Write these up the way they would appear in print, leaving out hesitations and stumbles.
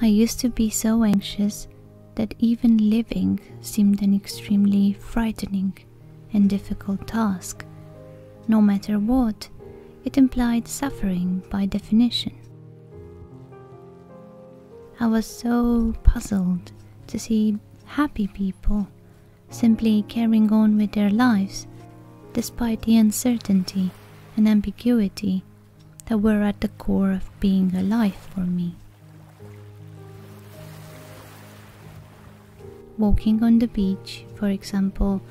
I used to be so anxious that even living seemed an extremely frightening and difficult task. No matter what, it implied suffering by definition. I was so puzzled to see happy people simply carrying on with their lives despite the uncertainty and ambiguity that were at the core of being alive for me. Walking on the beach, for example,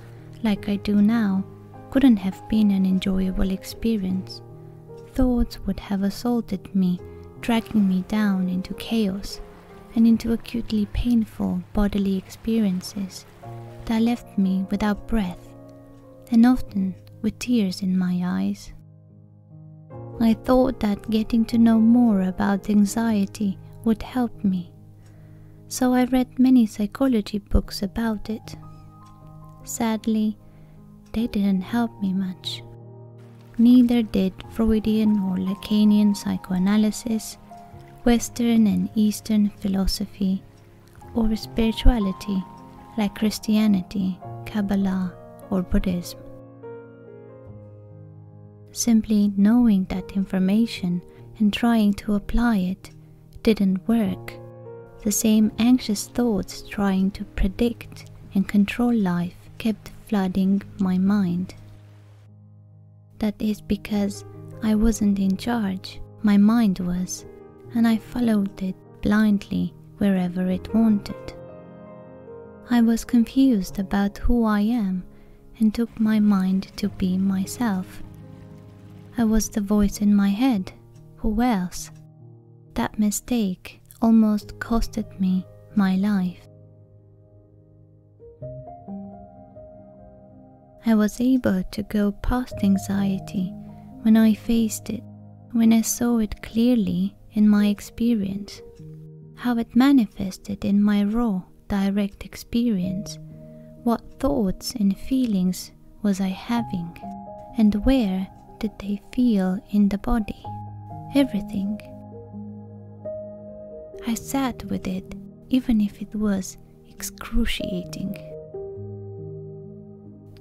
like I do now, couldn't have been an enjoyable experience. Thoughts would have assaulted me, dragging me down into chaos and into acutely painful bodily experiences that left me without breath and often with tears in my eyes. I thought that getting to know more about anxiety would help me, so I read many psychology books about it. Sadly, they didn't help me much. Neither did Freudian or Lacanian psychoanalysis, Western and Eastern philosophy, or spirituality like Christianity, Kabbalah, or Buddhism. Simply knowing that information and trying to apply it didn't work. The same anxious thoughts trying to predict and control life kept flooding my mind. That is because I wasn't in charge, my mind was, and I followed it blindly wherever it wanted. I was confused about who I am and took my mind to be myself. I was the voice in my head. Who else? That mistake almost costed me my life. I was able to go past anxiety when I faced it, when I saw it clearly in my experience, how it manifested in my raw, direct experience. What thoughts and feelings was I having, and where did they feel in the body? Everything. I sat with it, even if it was excruciating.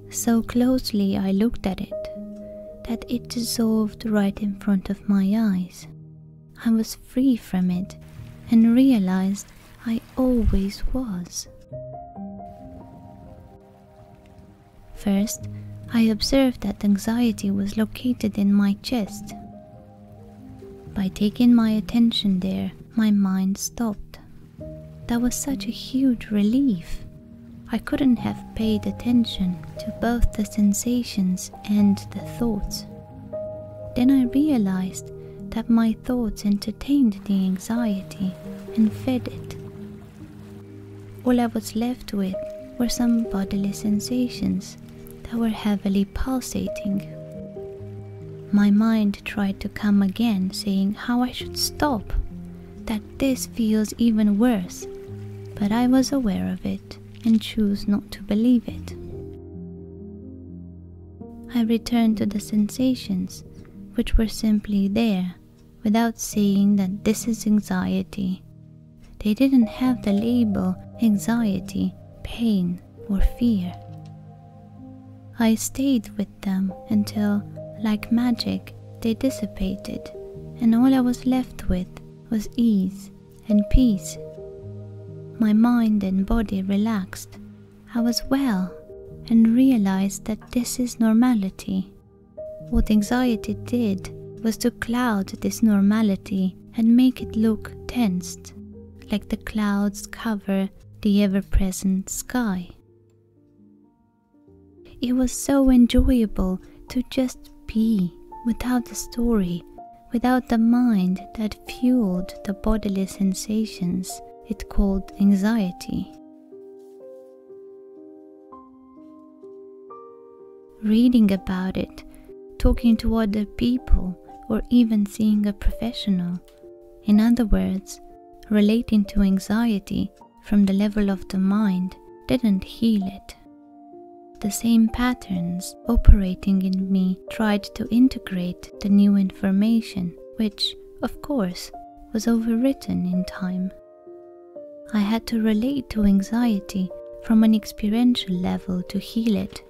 So closely I looked at it, that it dissolved right in front of my eyes. I was free from it and realized I always was. First, I observed that anxiety was located in my chest. By taking my attention there, my mind stopped. That was such a huge relief. I couldn't have paid attention to both the sensations and the thoughts. Then I realized that my thoughts entertained the anxiety and fed it. All I was left with were some bodily sensations that were heavily pulsating. My mind tried to come again, saying how I should stop, that this feels even worse, but I was aware of it and chose not to believe it. I returned to the sensations, which were simply there, without saying that this is anxiety. They didn't have the label anxiety, pain, or fear. I stayed with them until, like magic, they dissipated, and all I was left with was ease and peace. My mind and body relaxed. I was well and realized that this is normality. What anxiety did was to cloud this normality and make it look tensed, like the clouds cover the ever-present sky. It was so enjoyable to just be without the story, without the mind that fueled the bodily sensations it called anxiety. Reading about it, talking to other people, or even seeing a professional, in other words, relating to anxiety from the level of the mind, didn't heal it. The same patterns operating in me tried to integrate the new information, which, of course, was overwritten in time. I had to relate to anxiety from an experiential level to heal it,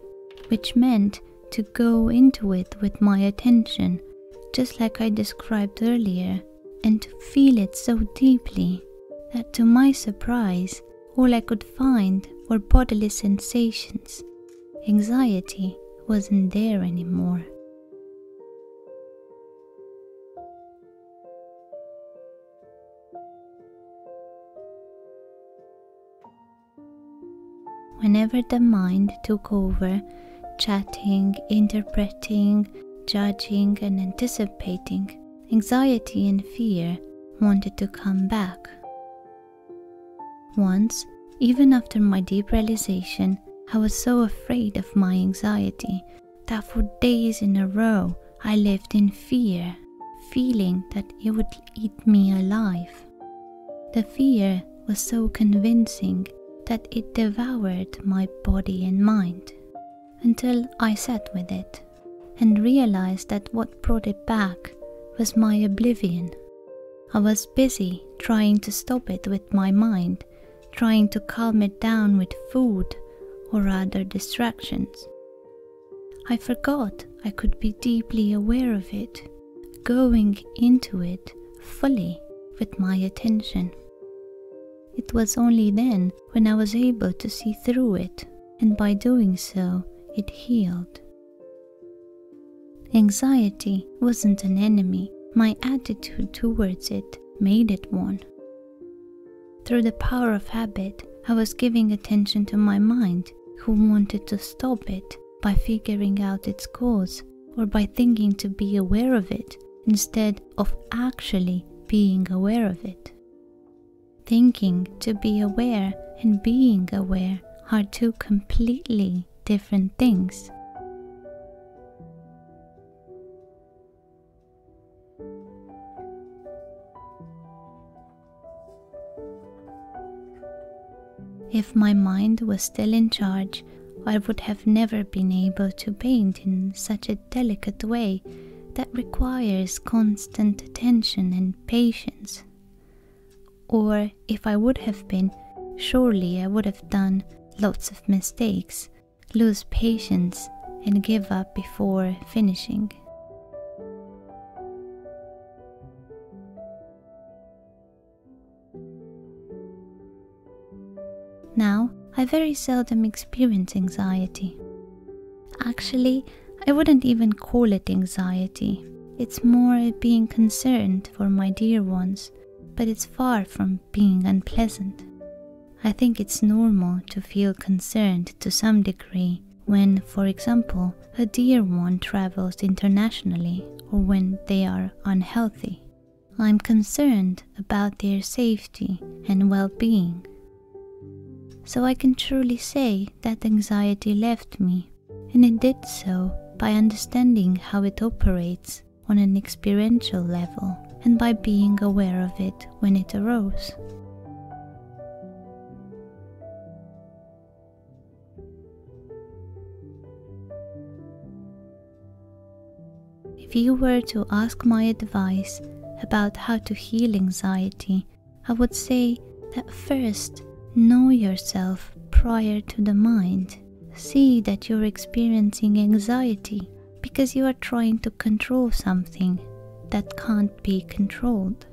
which meant to go into it with my attention, just like I described earlier, and to feel it so deeply that to my surprise, all I could find were bodily sensations. Anxiety wasn't there anymore. Whenever the mind took over, chatting, interpreting, judging, and anticipating, anxiety and fear wanted to come back. Once, even after my deep realization, I was so afraid of my anxiety that for days in a row I lived in fear, feeling that it would eat me alive. The fear was so convincing that it devoured my body and mind, until I sat with it and realized that what brought it back was my oblivion. I was busy trying to stop it with my mind, trying to calm it down with food or other distractions. I forgot I could be deeply aware of it, going into it fully with my attention. It was only then when I was able to see through it, and by doing so, it healed. Anxiety wasn't an enemy. My attitude towards it made it one. Through the power of habit, I was giving attention to my mind, who wanted to stop it by figuring out its cause or by thinking to be aware of it instead of actually being aware of it. Thinking to be aware and being aware are two completely different things. If my mind was still in charge, I would have never been able to paint in such a delicate way that requires constant attention and patience. Or if I would have been, surely I would have done lots of mistakes, lose patience, and give up before finishing. Now, I very seldom experience anxiety. Actually, I wouldn't even call it anxiety. It's more being concerned for my dear ones, but it's far from being unpleasant. I think it's normal to feel concerned to some degree when, for example, a dear one travels internationally or when they are unhealthy. I'm concerned about their safety and well-being. So I can truly say that anxiety left me, and it did so by understanding how it operates on an experiential level and by being aware of it when it arose. If you were to ask my advice about how to heal anxiety, I would say that first, know yourself prior to the mind. See that you're experiencing anxiety because you are trying to control something that can't be controlled.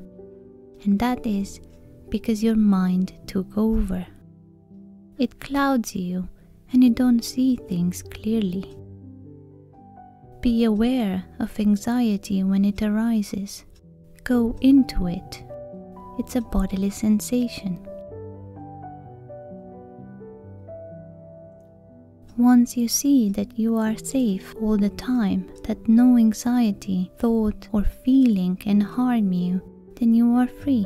And that is because your mind took over. It clouds you and you don't see things clearly. Be aware of anxiety when it arises. Go into it. It's a bodily sensation. Once you see that you are safe all the time, that no anxiety, thought or feeling can harm you, then you are free.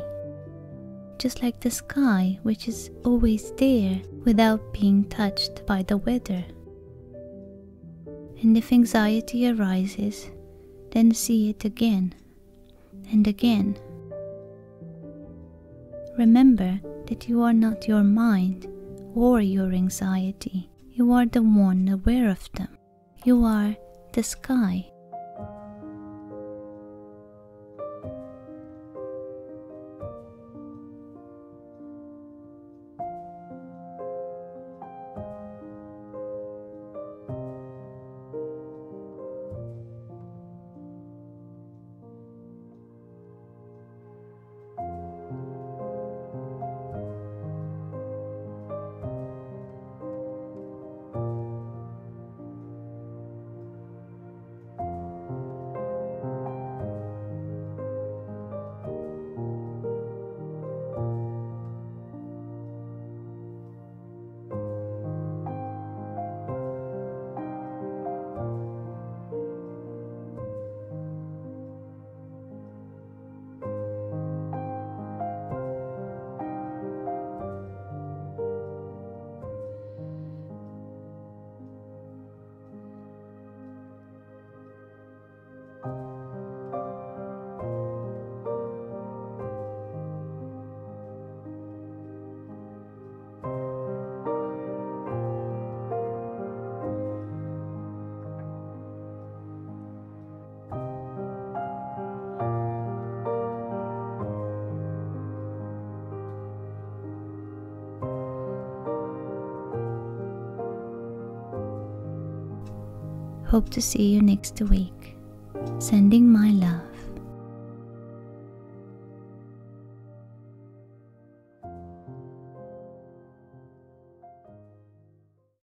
Just like the sky, which is always there without being touched by the weather. And if anxiety arises, then see it again and again. Remember that you are not your mind or your anxiety. You are the one aware of them. You are the sky. Hope to see you next week. Sending my love.